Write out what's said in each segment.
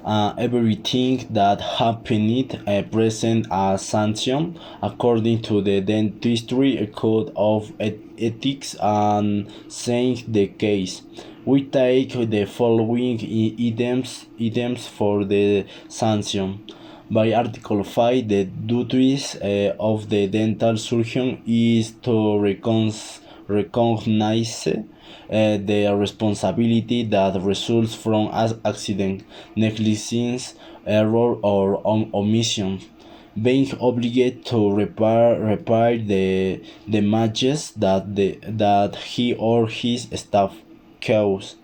Everything that happened present a sanction according to the dentistry code of ethics and saying the case. We take the following items for the sanction. By Article 5, the duties of the dental surgeon is to recognize the responsibility that results from accident, negligence, error, or omission, being obligated to repair the damages that he or his staff caused.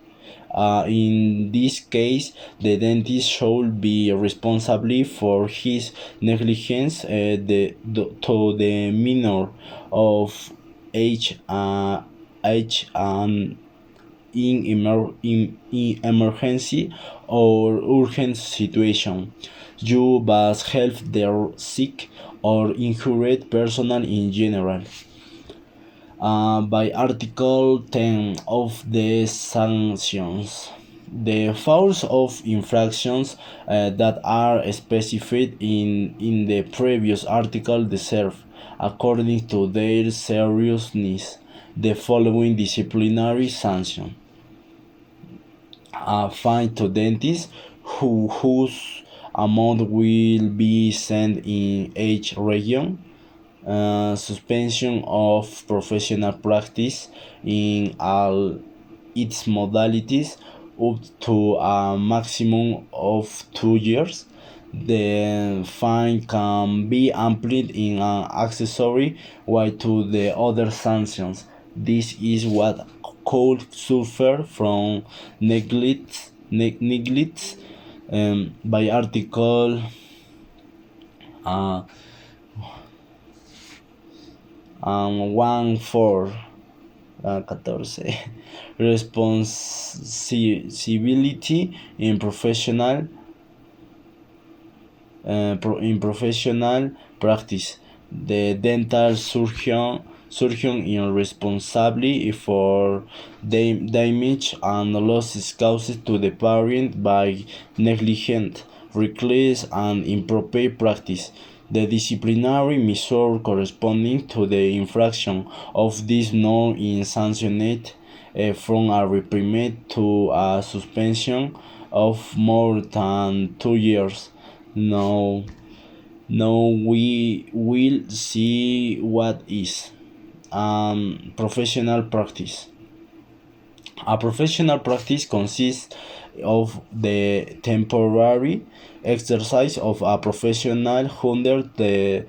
In this case, the dentist should be responsible for his negligence to the minor of age and in emergency or urgent situation. You must help the sick or injured person in general. By Article 10 of the sanctions. The force of infractions that are specified in the previous article deserve, according to their seriousness, the following disciplinary sanction. A fine to dentists whose amount will be sent in each region, suspension of professional practice in all its modalities up to a maximum of 2 years. The fine can be amplified in an accessory way to the other sanctions. This is what could suffer from neglect by Article uh, 14 responsibility in professional practice. The dental surgeon is responsible for damage and losses caused to the parent by negligent, reckless, and improper practice. The disciplinary measure corresponding to the infraction of this norm is sanctioned from a reprimand to a suspension of more than 2 years. Now, now we will see what is professional practice. A professional practice consists of the temporary exercise of a professional under the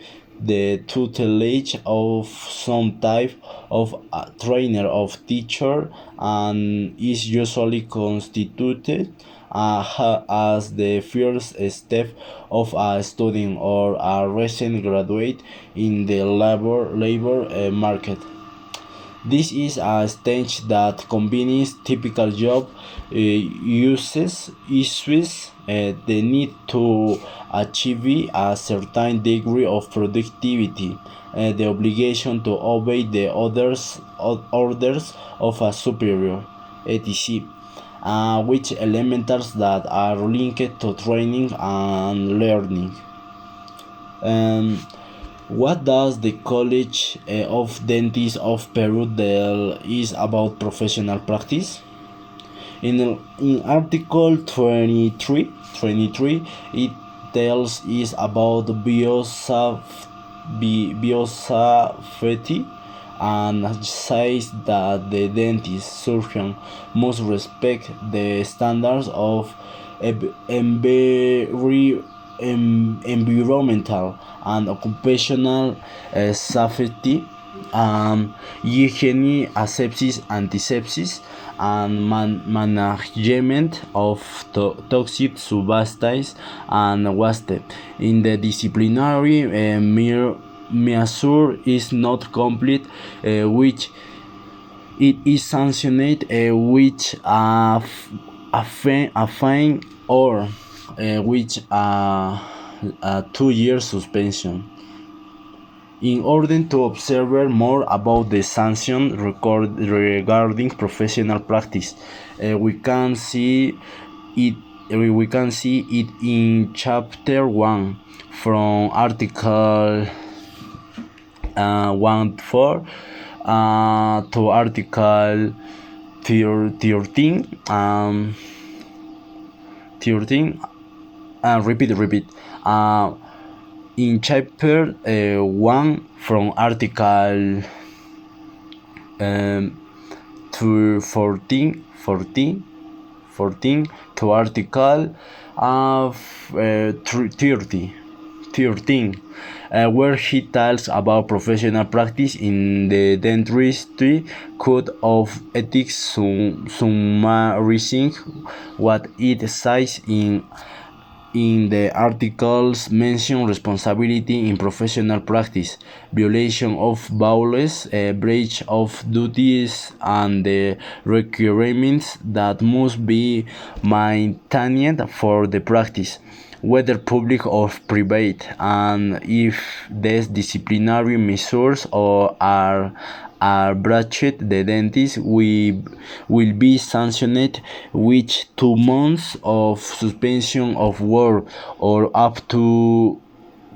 tutelage of some type of trainer of teacher and is usually constituted as the first step of a student or a recent graduate in the labor market. This is a stage that combines typical job issues, the need to achieve a certain degree of productivity, the obligation to obey the orders of a superior, etc., which elements that are linked to training and learning. Um, what does the College of Dentists of Peru tell is about professional practice? In Article 23, it tells is about biosafety and says that the dentist surgeon must respect the standards of environmental and occupational safety, hygiene, asepsis, antisepsis, and management of toxic substances and waste. In the disciplinary measure is not complete, which it is sanctioned with a fine or which a 2 year suspension. In order to observe more about the sanction regarding professional practice, we can see it we can see it in chapter 1 from article 1 4 to article 13 13 repeat in chapter 1 from article to 14 to article 13, where he tells about professional practice in the dentistry code of ethics, summarizing what it says in the articles mention responsibility in professional practice, violation of laws, breach of duties, and the requirements that must be maintained for the practice, whether public or private, and if these disciplinary measures are breached, the dentist will be sanctioned with 2 months of suspension of work or up to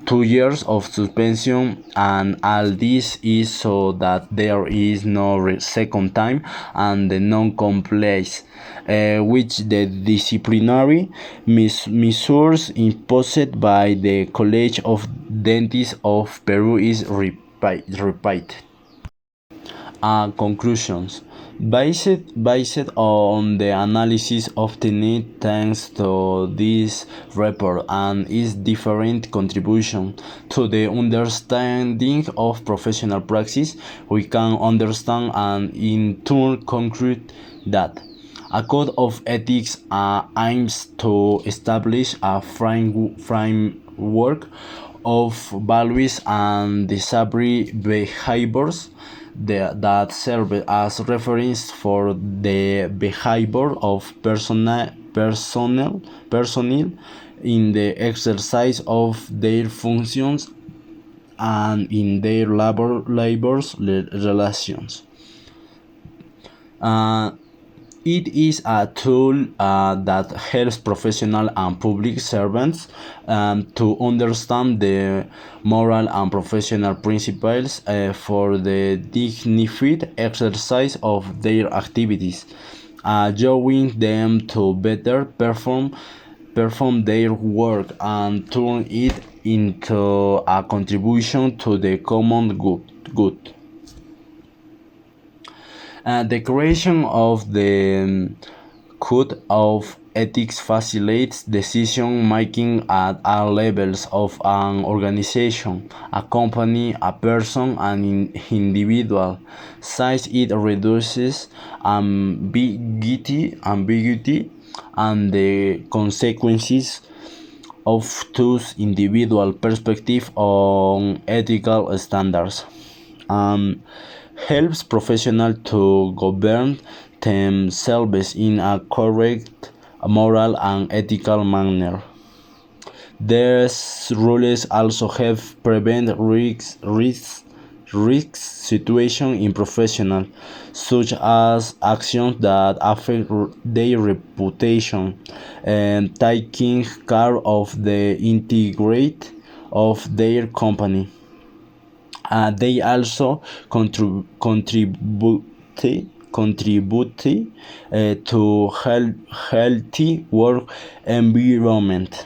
2 years of suspension, and all this is so that there is no second time and the non-compliance which the disciplinary measures imposed by the College of Dentists of Peru is repeated. Conclusions. Based on the analysis obtained thanks to this report and its different contribution to the understanding of professional practice, we can understand and in turn conclude that a code of ethics aims to establish a framework of values and desirable behaviors that serve as reference for the behavior of personnel in the exercise of their functions and in their labors relations. It is a tool that helps professional and public servants to understand the moral and professional principles for the dignified exercise of their activities, allowing them to better perform their work and turn it into a contribution to the common good. The creation of the Code of Ethics facilitates decision making at all levels of an organization, a company, a person, an individual. Since it reduces ambiguity and the consequences of those individual perspective on ethical standards. Helps professionals to govern themselves in a correct, moral, and ethical manner. These rules also help prevent risk situations in professionals, such as actions that affect their reputation, and taking care of the integrity of their company. They also contribute to healthy work environment.